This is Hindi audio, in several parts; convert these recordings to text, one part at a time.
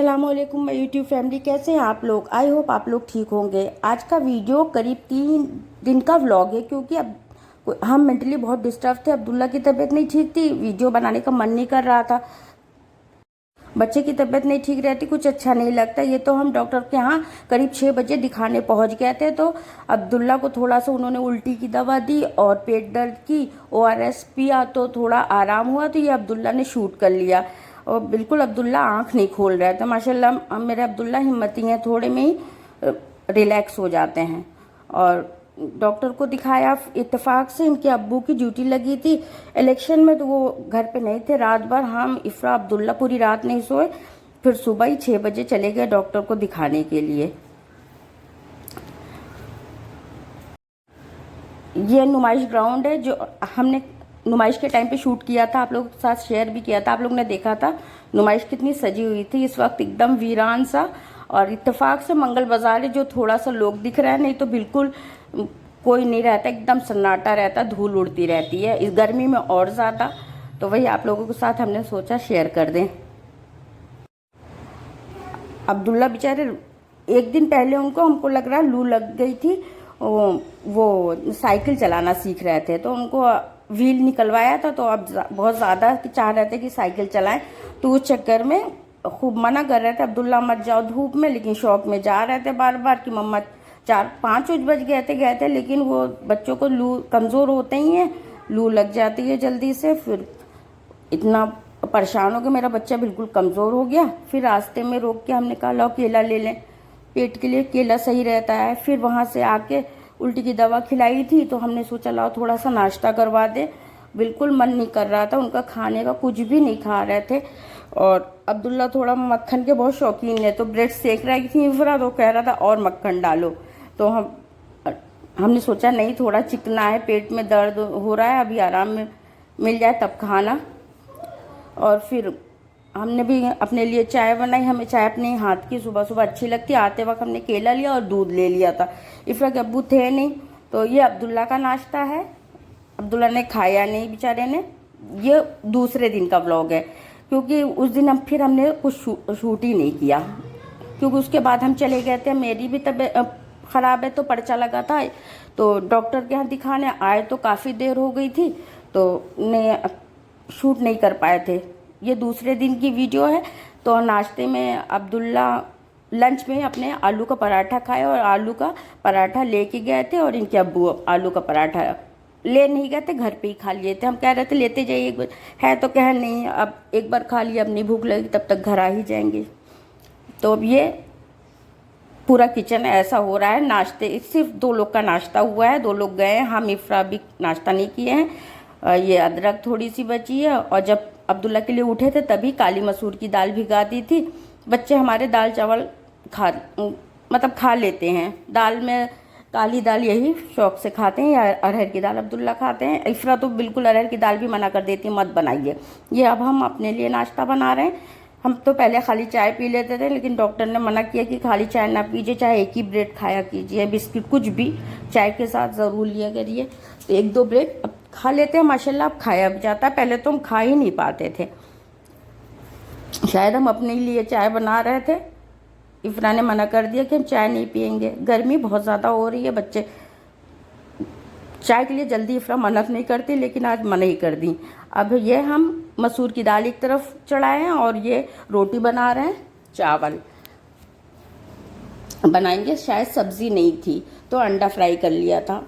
अस्सलाम वालेकुम माय यूट्यूब फैमिली, कैसे हैं आप लोग। आई होप आप लोग ठीक होंगे। आज का वीडियो करीब 3 दिन का व्लॉग है क्योंकि अब हम मेंटली बहुत डिस्टर्ब थे। अब्दुल्ला की तबीयत नहीं ठीक थी, वीडियो बनाने का मन नहीं कर रहा था। बच्चे की तबीयत नहीं ठीक रहती, कुछ अच्छा नहीं लगता। ये तो हम डॉक्टर के यहाँ करीब 6 बजे दिखाने पहुँच गए थे। तो अब्दुल्ला को थोड़ा सा उन्होंने उल्टी की दवा दी और पेट दर्द की ORS पिया तो थोड़ा आराम हुआ। तो ये अब्दुल्ला ने शूट कर लिया और बिल्कुल अब्दुल्ला आंख नहीं खोल रहा था। माशाल्लाह मेरे अब्दुल्ला हिम्मती हैं, थोड़े में ही रिलैक्स हो जाते हैं। और डॉक्टर को दिखाया, इत्तेफाक से इनके अब्बू की ड्यूटी लगी थी इलेक्शन में, तो वो घर पे नहीं थे। रात भर हम इफ्रा अब्दुल्ला पूरी रात नहीं सोए, फिर सुबह ही 6 बजे चले गए डॉक्टर को दिखाने के लिए। ये नुमाइश ग्राउंड है जो हमने नुमाइश के टाइम पे शूट किया था, आप लोगों के साथ शेयर भी किया था। आप लोग ने देखा था नुमाइश कितनी सजी हुई थी। इस वक्त एकदम वीरान सा, और इत्तेफाक से मंगल बाजार है जो थोड़ा सा लोग दिख रहा है, नहीं तो बिल्कुल कोई नहीं रहता, एकदम सन्नाटा रहता, धूल उड़ती रहती है इस गर्मी में और ज़्यादा। तो वही आप लोगों के साथ हमने सोचा शेयर कर दें। अब्दुल्ला बेचारे एक दिन पहले हमको लग रहा लू लग गई थी। वो साइकिल चलाना सीख रहे थे तो उनको व्हील निकलवाया था, तो अब बहुत ज़्यादा चाह रहे थे कि साइकिल चलाएं। तो उस चक्कर में खूब मना कर रहे थे, अब्दुल्ला मत जाओ धूप में, लेकिन शौक में जा रहे थे बार बार कि मम्मा 4-5 बज गए थे। लेकिन वो बच्चों को लू कमज़ोर होते ही हैं, लू लग जाती है जल्दी से। फिर इतना परेशान हो गया, मेरा बच्चा बिल्कुल कमज़ोर हो गया। फिर रास्ते में रोक के हमने कहा लो केला ले लें, पेट के लिए केला सही रहता है। फिर वहाँ से आके उल्टी की दवा खिलाई थी तो हमने सोचा लाओ थोड़ा सा नाश्ता करवा दे। बिल्कुल मन नहीं कर रहा था उनका खाने का, कुछ भी नहीं खा रहे थे। और अब्दुल्ला थोड़ा मक्खन के बहुत शौकीन है, तो ब्रेड सेक रही थी इफ्रा, तो कह रहा था और मक्खन डालो। तो हमने सोचा नहीं, थोड़ा चिकना है, पेट में दर्द हो रहा है, अभी आराम में मिल जाए तब खाना। और फिर हमने भी अपने लिए चाय बनाई। हमें चाय अपने हाथ की सुबह सुबह अच्छी लगती है। आते वक्त हमने केला लिया और दूध ले लिया था। इफ्रा के अब्बू थे नहीं, तो ये अब्दुल्ला का नाश्ता है। अब्दुल्ला ने खाया नहीं बेचारे ने। ये दूसरे दिन का व्लॉग है क्योंकि उस दिन हमने कुछ शूट ही नहीं किया, क्योंकि उसके बाद हम चले गए थे। मेरी भी तबीयत ख़राब है तो पर्चा लगा था, तो डॉक्टर के यहाँ दिखाने आए तो काफ़ी देर हो गई थी, तो ने शूट नहीं कर पाए थे। ये दूसरे दिन की वीडियो है। तो नाश्ते में अब्दुल्ला लंच में अपने आलू का पराठा खाया, और आलू का पराठा लेके गए थे और इनके अब्बू आलू का पराठा ले नहीं गए थे, घर पे ही खा लिए थे। हम कह रहे थे लेते जाइए एक बार, है तो कह नहीं, अब एक बार खा लिया, अब नहीं भूख लगी तब तक घर आ ही जाएंगे। तो अब ये पूरा किचन ऐसा हो रहा है। नाश्ते सिर्फ 2 लोग का नाश्ता हुआ है, 2 लोग गए हैं, हम इफ्रा भी नाश्ता नहीं किए हैं। ये अदरक थोड़ी सी बची है, और जब अब्दुल्ला के लिए उठे थे तभी काली मसूर की दाल भिगा दी थी। बच्चे हमारे दाल चावल खा लेते हैं। दाल में काली दाल यही शौक से खाते हैं, या अरहर की दाल अब्दुल्ला खाते हैं। इफ्रा तो बिल्कुल अरहर की दाल भी मना कर देती है, मत बनाइए। ये अब हम अपने लिए नाश्ता बना रहे हैं। हम तो पहले खाली चाय पी लेते थे, लेकिन डॉक्टर ने मना किया कि खाली चाय ना पीजिए, चाहे एक ही ब्रेड खाया कीजिए, बिस्किट कुछ भी चाय के साथ ज़रूर लिया करिए। तो 1-2 ब्रेड अब खा लेते हैं, माशाल्लाह अब खाया भी जाता है। पहले तो हम खा ही नहीं पाते थे। शायद हम अपने लिए चाय बना रहे थे, इफ्रा ने मना कर दिया कि हम चाय नहीं पियेंगे, गर्मी बहुत ज़्यादा हो रही है। बच्चे चाय के लिए जल्दी इफ्रा मना नहीं करती, लेकिन आज मना ही कर दी। अब ये हम मसूर की दाल एक तरफ चढ़ाए हैं और ये रोटी बना रहे हैं, चावल बनाएंगे। शायद सब्ज़ी नहीं थी तो अंडा फ्राई कर लिया था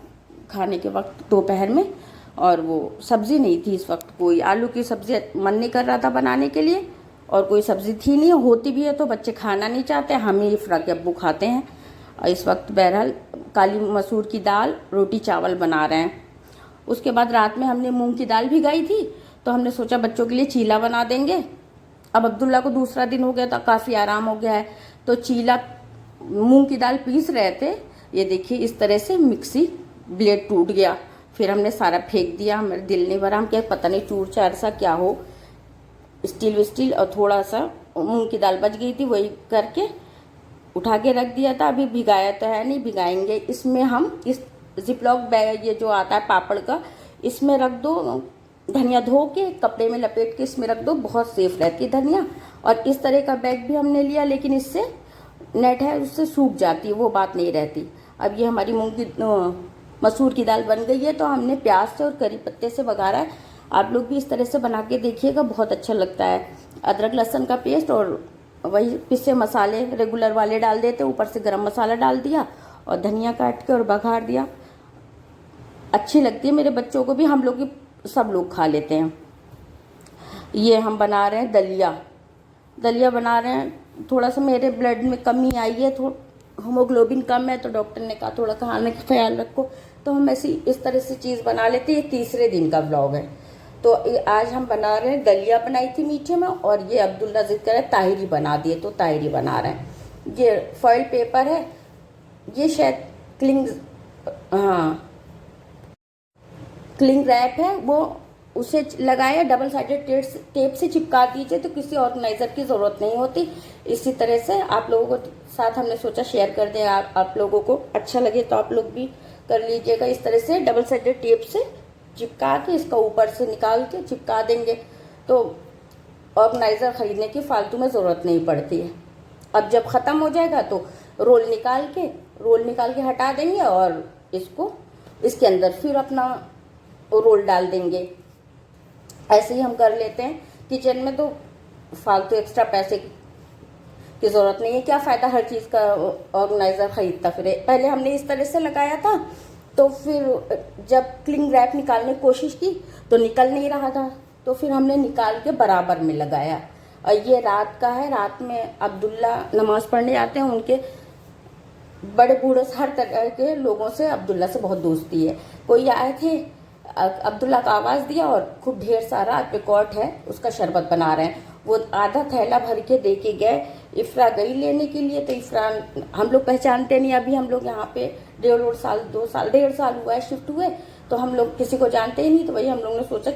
खाने के वक्त दोपहर में, और वो सब्ज़ी नहीं थी इस वक्त। कोई आलू की सब्ज़ी मन नहीं कर रहा था बनाने के लिए, और कोई सब्ज़ी थी नहीं। होती भी है तो बच्चे खाना नहीं चाहते, हम ही इफ्रा के अब्बू खाते हैं। और इस वक्त बहरहाल काली मसूर की दाल रोटी चावल बना रहे हैं। उसके बाद रात में हमने मूंग की दाल भिगाई थी, तो हमने सोचा बच्चों के लिए चीला बना देंगे। अब अब्दुल्ला को दूसरा दिन हो गया था, काफ़ी आराम हो गया है, तो चीला मूंग की दाल पीस रहे थे। ये देखिए इस तरह से मिक्सी ब्लेड टूट गया, फिर हमने सारा फेंक दिया। हमारे दिल नहीं भरा, हम क्या पता नहीं चूर चार सा क्या हो, स्टील विस्टील, और थोड़ा सा मूंग की दाल बच गई थी, वही करके उठा के रख दिया था। अभी भिगाया तो है नहीं, भिगाएंगे। इसमें हम इस जिपलॉक बैग ये जो आता है पापड़ का, इसमें रख दो धनिया धो के कपड़े में लपेट के इसमें रख दो, बहुत सेफ रहती है धनिया। और इस तरह का बैग भी हमने लिया, लेकिन इससे नेट है उससे सूख जाती है, वो बात नहीं रहती। अब ये हमारी मसूर की दाल बन गई है, तो हमने प्याज से और करी पत्ते से बघारा है। आप लोग भी इस तरह से बना के देखिएगा, बहुत अच्छा लगता है। अदरक लहसुन का पेस्ट और वही पिसे मसाले रेगुलर वाले डाल देते, ऊपर से गरम मसाला डाल दिया और धनिया काट के और बघार दिया। अच्छी लगती है मेरे बच्चों को भी, हम लोग भी सब लोग खा लेते हैं। ये हम बना रहे हैं दलिया बना रहे हैं। थोड़ा सा मेरे ब्लड में कमी आई है, हीमोग्लोबिन कम है, तो डॉक्टर ने कहा थोड़ा खाने का ख्याल रखो, तो हम ऐसी इस तरह से चीज़ बना लेते हैं। ये तीसरे दिन का व्लॉग है। तो आज हम बना रहे हैं, दलिया बनाई थी मीठे में, और ये अब्दुल्ला जिद करे ताहिरी बना दिए, तो ताहिरी बना रहे हैं। ये फॉइल पेपर है, ये शायद क्लिंग रैप है, वो उसे लगाया, डबल साइडेड टेप से चिपका दीजिए, तो किसी ऑर्गेनाइजर की ज़रूरत नहीं होती। इसी तरह से आप लोगों को साथ हमने सोचा शेयर कर दें, आप लोगों को अच्छा लगे तो आप लोग भी कर लीजिएगा। इस तरह से डबल साइडेड टेप से चिपका के इसका ऊपर से निकाल के चिपका देंगे, तो ऑर्गेनाइजर खरीदने की फालतू में ज़रूरत नहीं पड़ती है। अब जब ख़त्म हो जाएगा तो रोल निकाल के हटा देंगे और इसको इसके अंदर फिर अपना रोल डाल देंगे। ऐसे ही हम कर लेते हैं। किचन में तो फालतू एक्स्ट्रा पैसे की ज़रूरत नहीं है, क्या फ़ायदा हर चीज़ का ऑर्गेनाइज़र ख़रीदता फिरे। पहले हमने इस तरह से लगाया था, तो फिर जब क्लिंग रैप निकालने की कोशिश की तो निकल नहीं रहा था, तो फिर हमने निकाल के बराबर में लगाया। और ये रात का है, रात में अब्दुल्ला नमाज़ पढ़ने आते हैं, उनके बड़े बूढ़े हर तरह के लोगों से अब्दुल्ला से बहुत दोस्ती है। कोई आए थे, अब्दुल्ला का आवाज़ दिया और खूब ढेर सारा एप्रिकॉट है उसका शरबत बना रहे हैं। वो आधा थैला भर के दे के गए। इफ्रा गई लेने के लिए, तो इफ्रा हम लोग पहचानते नहीं, अभी हम लोग यहाँ पे 1.5 साल हुआ है शिफ्ट हुए, तो हम लोग किसी को जानते ही नहीं। तो वही हम लोग ने सोचा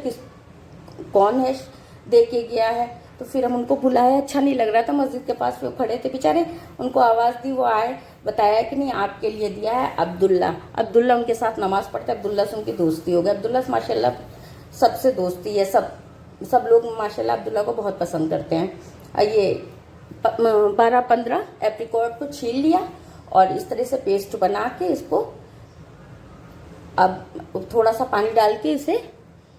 कौन है दे के गया है, तो फिर हम उनको बुलाया। अच्छा नहीं लग रहा था, मस्जिद के पास वो खड़े थे बेचारे, उनको आवाज़ दी, वो आए, बताया कि नहीं आपके लिए दिया है अब्दुल्ला उनके साथ नमाज़ पढ़ते, अब्दुल्ला से उनकी दोस्ती हो गई। अब्दुल्ला से माशाल्लाह सबसे दोस्ती है, सब लोग माशाल्लाह अब्दुल्ला को बहुत पसंद करते हैं। ये 12-15 एप्रिकॉट को छील लिया और इस तरह से पेस्ट बना के इसको अब थोड़ा सा पानी डाल के इसे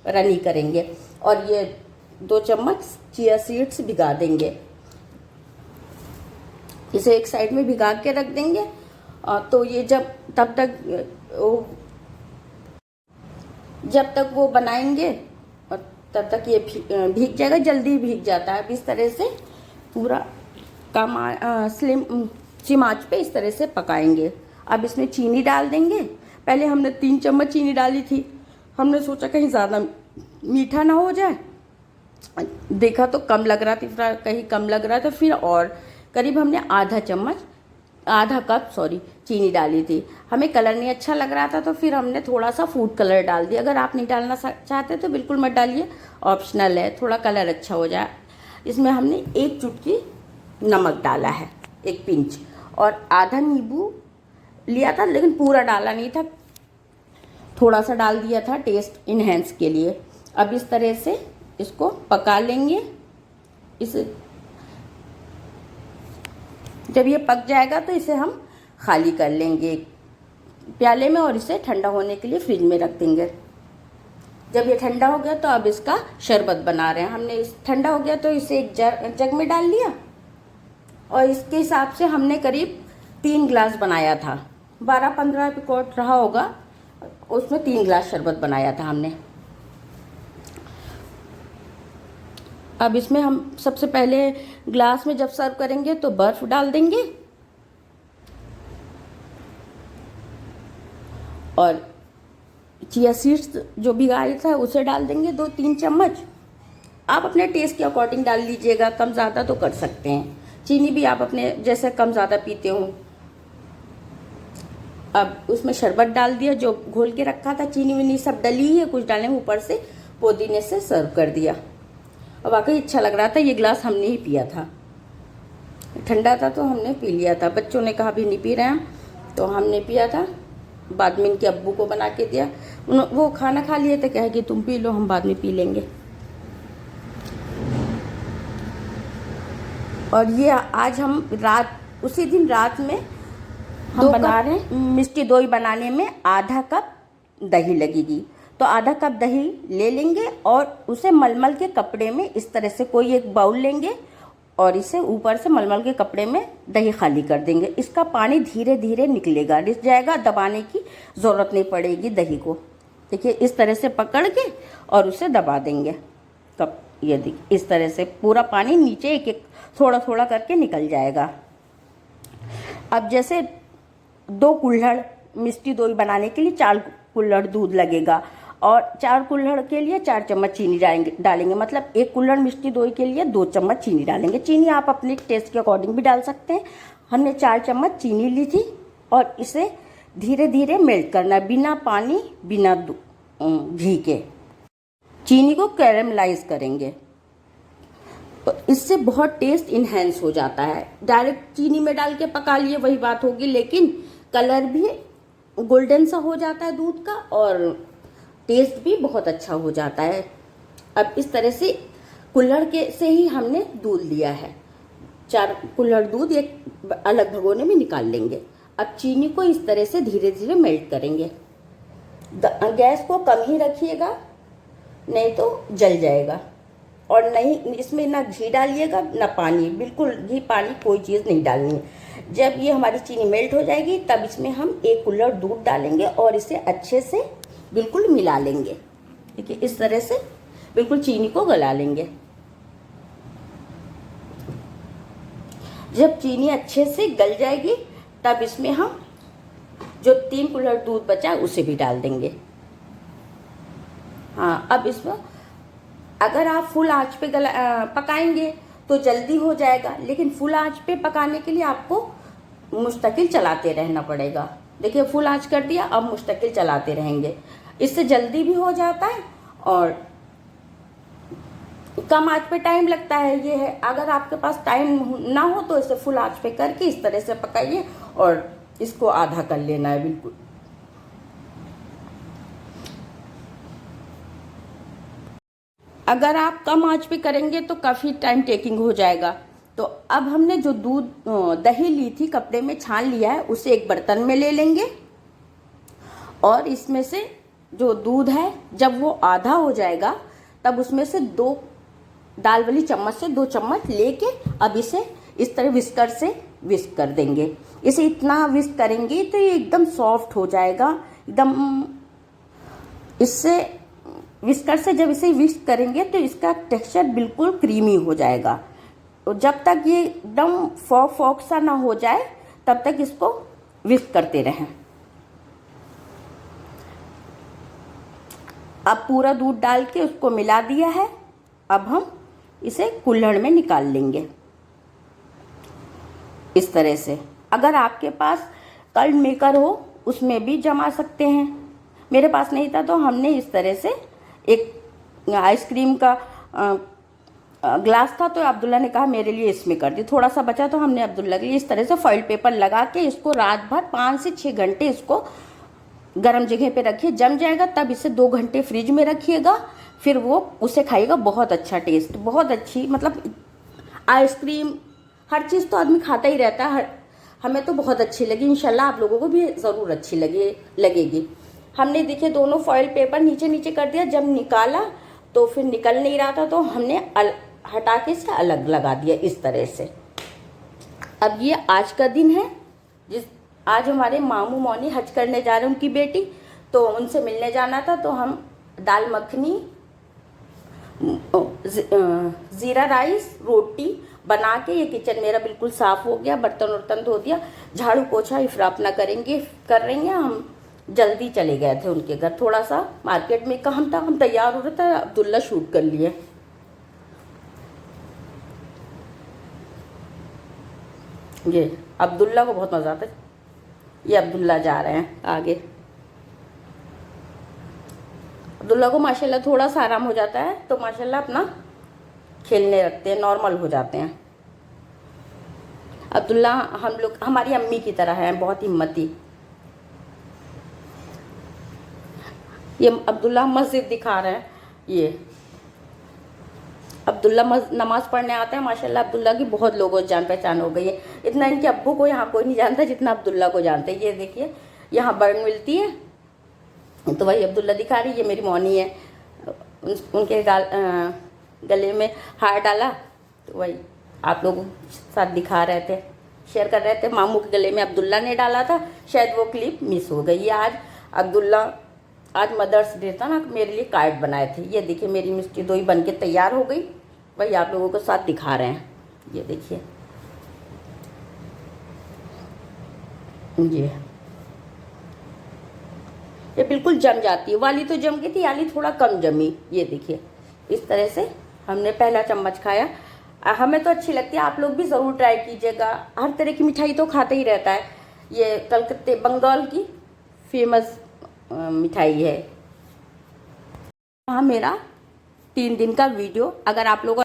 रनी करेंगे। और ये 2 चम्मच चिया सीड्स भिगा देंगे, इसे एक साइड में भिगा के रख देंगे। तो ये जब तक वो बनाएंगे और तब तक ये भीग जाएगा, जल्दी भीग जाता है। अब इस तरह से पूरा स्लिम आंच पे इस तरह से पकाएंगे। अब इसमें चीनी डाल देंगे। पहले हमने 3 चम्मच चीनी डाली थी, हमने सोचा कहीं ज़्यादा मीठा ना हो जाए, देखा तो कम लग रहा था, कहीं कम लग रहा था, फिर और करीब हमने आधा कप चीनी डाली थी। हमें कलर नहीं अच्छा लग रहा था, तो फिर हमने थोड़ा सा फूड कलर डाल दिया। अगर आप नहीं डालना चाहते तो बिल्कुल मत डालिए, ऑप्शनल है, थोड़ा कलर अच्छा हो जाए। इसमें हमने 1 चुटकी नमक डाला है, 1 पिंच, और आधा नींबू लिया था, लेकिन पूरा डाला नहीं था, थोड़ा सा डाल दिया था टेस्ट इन्हेंस के लिए। अब इस तरह से इसको पका लेंगे। जब ये पक जाएगा तो इसे हम खाली कर लेंगे प्याले में और इसे ठंडा होने के लिए फ्रिज में रख देंगे। जब ये ठंडा हो गया तो अब इसका शरबत बना रहे हैं। हमने ठंडा हो गया तो इसे एक जग में डाल लिया, और इसके हिसाब से हमने करीब 3 गिलास बनाया था, 12-15 एप्रिकॉट रहा होगा, उसमें 3 गिलास शरबत बनाया था हमने। अब इसमें हम सबसे पहले ग्लास में जब सर्व करेंगे तो बर्फ़ डाल देंगे, और चिया सीड्स जो भिगाया था उसे डाल देंगे 2-3 चम्मच। आप अपने टेस्ट के अकॉर्डिंग डाल लीजिएगा, कम ज़्यादा तो कर सकते हैं। चीनी भी आप अपने जैसे कम ज़्यादा पीते हो। अब उसमें शरबत डाल दिया, जो घोल के रखा था, चीनी विनी सब डली है, कुछ डालें ऊपर से, पुदीने से सर्व कर दिया। और वाकई अच्छा लग रहा था। ये गिलास हमने ही पिया था, ठंडा था तो हमने पी लिया था। बच्चों ने कहा भी नहीं पी रहे हैं, तो हमने पिया था। बाद में इनके अब्बू को बना के दिया, वो खाना खा लिए तो कहे कि तुम पी लो, हम बाद में पी लेंगे। और ये आज हम उसी दिन रात में हम बना रहे हैं। मिष्टी दोई बनाने में आधा कप दही लगेगी, तो आधा कप दही ले लेंगे और उसे मलमल के कपड़े में इस तरह से कोई एक बाउल लेंगे और इसे ऊपर से मलमल के कपड़े में दही खाली कर देंगे। इसका पानी धीरे धीरे निकलेगा, रिस जाएगा, दबाने की ज़रूरत नहीं पड़ेगी दही को। देखिए इस तरह से पकड़ के और उसे दबा देंगे कप। ये देखिए इस तरह से पूरा पानी नीचे एक एक थोड़ा थोड़ा करके निकल जाएगा। अब जैसे 2 कुल्हड़ मिष्टी दोई बनाने के लिए 4 कुल्हड़ दूध लगेगा और 4 कुल्हड़ के लिए 4 चम्मच चीनी डालेंगे। मतलब 1 कुल्हड़ मिष्टी दोई के लिए 2 चम्मच चीनी डालेंगे। चीनी आप अपने टेस्ट के अकॉर्डिंग भी डाल सकते हैं। हमने 4 चम्मच चीनी ली थी और इसे धीरे धीरे मेल्ट करना है, बिना पानी बिना घी के। चीनी को कैरेमलाइज करेंगे तो इससे बहुत टेस्ट इन्हेंस हो जाता है। डायरेक्ट चीनी में डाल के पका लिए वही बात होगी, लेकिन कलर भी गोल्डन सा हो जाता है दूध का और टेस्ट भी बहुत अच्छा हो जाता है। अब इस तरह से कुल्हड़ के से ही हमने दूध लिया है। 4 कुल्हड़ दूध एक अलग भगोने में निकाल लेंगे। अब चीनी को इस तरह से धीरे धीरे मेल्ट करेंगे। गैस को कम ही रखिएगा, नहीं तो जल जाएगा। और नहीं, इसमें ना घी डालिएगा ना पानी, बिल्कुल घी पानी कोई चीज़ नहीं डालनी है। जब ये हमारी चीनी मेल्ट हो जाएगी तब इसमें हम 1 कुल्हड़ दूध डालेंगे और इसे अच्छे से बिल्कुल मिला लेंगे। देखिए इस तरह से बिल्कुल चीनी को गला लेंगे। जब चीनी अच्छे से गल जाएगी तब इसमें हम जो 3 कुल्हड़ दूध बचा उसे भी डाल देंगे। हाँ, अब इसमें अगर आप फुल आंच पे पकाएंगे तो जल्दी हो जाएगा, लेकिन फुल आंच पे पकाने के लिए आपको मुस्तकिल चलाते रहना पड़ेगा। देखिए फुल आंच कर दिया, अब मुस्तकिल चलाते रहेंगे, इससे जल्दी भी हो जाता है और कम आंच पे टाइम लगता है। ये है, अगर आपके पास टाइम ना हो तो इसे फुल आंच पे करके इस तरह से पकाइए और इसको आधा कर लेना है बिल्कुल। अगर आप कम आंच पे करेंगे तो काफ़ी टाइम टेकिंग हो जाएगा। तो अब हमने जो दही ली थी कपड़े में छान लिया है, उसे एक बर्तन में ले लेंगे और इसमें से जो दूध है जब वो आधा हो जाएगा तब उसमें से 2 दाल वाली चम्मच से 2 चम्मच लेके अब इसे इस तरह विस्कर से विस्क कर देंगे। इसे इतना विस्क करेंगे तो ये एकदम सॉफ्ट हो जाएगा एकदम। इससे विस्कर से जब इसे विस्क करेंगे तो इसका टेक्सचर बिल्कुल क्रीमी हो जाएगा। तो जब तक ये एकदम फॉक सा ना हो जाए तब तक इसको विस्क करते रहें। अब पूरा दूध डाल के उसको मिला दिया है। अब हम इसे कुल्हड़ में निकाल लेंगे इस तरह से। अगर आपके पास कर्ड मेकर हो उसमें भी जमा सकते हैं। मेरे पास नहीं था तो हमने इस तरह से एक आइसक्रीम का ग्लास था तो अब्दुल्ला ने कहा मेरे लिए इसमें कर दी। थोड़ा सा बचा तो हमने अब्दुल्ला के लिए इस तरह से फॉइल पेपर लगा के इसको रात भर 5 से 6 घंटे इसको गर्म जगह पे रखिए। जम जाएगा तब इसे 2 घंटे फ्रिज में रखिएगा, फिर वो उसे खाइएगा। बहुत अच्छा टेस्ट, बहुत अच्छी, मतलब आइसक्रीम हर चीज़ तो आदमी खाता ही रहता है। हमें तो बहुत अच्छी लगी, इंशाल्लाह आप लोगों को भी ज़रूर अच्छी लगेगी। हमने देखिए दोनों फॉइल पेपर नीचे नीचे कर दिया। जब निकाला तो फिर निकल नहीं रहा था तो हमने हटा के इसे अलग लगा दिया इस तरह से। अब ये आज का दिन है, आज हमारे मामू मौनी हज करने जा रहे हैं, उनकी बेटी, तो उनसे मिलने जाना था। तो हम दाल मखनी, ज़ीरा राइस, रोटी बना के, ये किचन मेरा बिल्कुल साफ़ हो गया, बर्तन वर्तन धो दिया, झाड़ू पोछा इफ्राप ना कर रही हैं। हम जल्दी चले गए थे उनके घर, थोड़ा सा मार्केट में काम था, हम तैयार हो रहे थे, अब्दुल्ला शूट कर लिए। ये अब्दुल्ला को बहुत मज़ा आता है। ये अब्दुल्ला जा रहे हैं आगे। अब्दुल्ला को माशाल्लाह थोड़ा सा आराम हो जाता है तो माशाल्लाह अपना खेलने लगते हैं, नॉर्मल हो जाते हैं। अब्दुल्ला हमारी अम्मी की तरह है, बहुत हिम्मती। ये अब्दुल्ला मस्जिद दिखा रहे हैं। ये अब्दुल्ला नमाज पढ़ने आते हैं। माशाल्लाह अब्दुल्ला की बहुत लोगों से जान पहचान हो गई है। इतना इनके अब्बू को यहाँ कोई नहीं जानता जितना अब्दुल्ला को जानते हैं। ये देखिए यहाँ बर्न मिलती है तो वही अब्दुल्ला दिखा रही है। ये मेरी मौनी है, उनके गले में हार डाला तो वही आप लोगों के साथ दिखा रहे थे, शेयर कर रहे थे। मामू के गले में अब्दुल्ला ने डाला था, शायद वो क्लिप मिस हो गई। आज अब्दुल्ला, आज मदर्स डे था ना, मेरे लिए कार्ड बनाए थे। ये देखिए मेरी मिष्टी दोई बन के तैयार हो गई, वही आप लोगों को साथ दिखा रहे हैं। ये देखिए ये बिल्कुल जम जाती है। वाली तो जम गई थी, याली थोड़ा कम जमी। ये देखिए इस तरह से हमने पहला चम्मच खाया। हमें तो अच्छी लगती है, आप लोग भी ज़रूर ट्राई कीजिएगा। हर तरह की मिठाई तो खाते ही रहता है। ये कलकत्ते बंगाल की फेमस मिठाई है। हाँ, मेरा 3 दिन का वीडियो अगर आप लोगों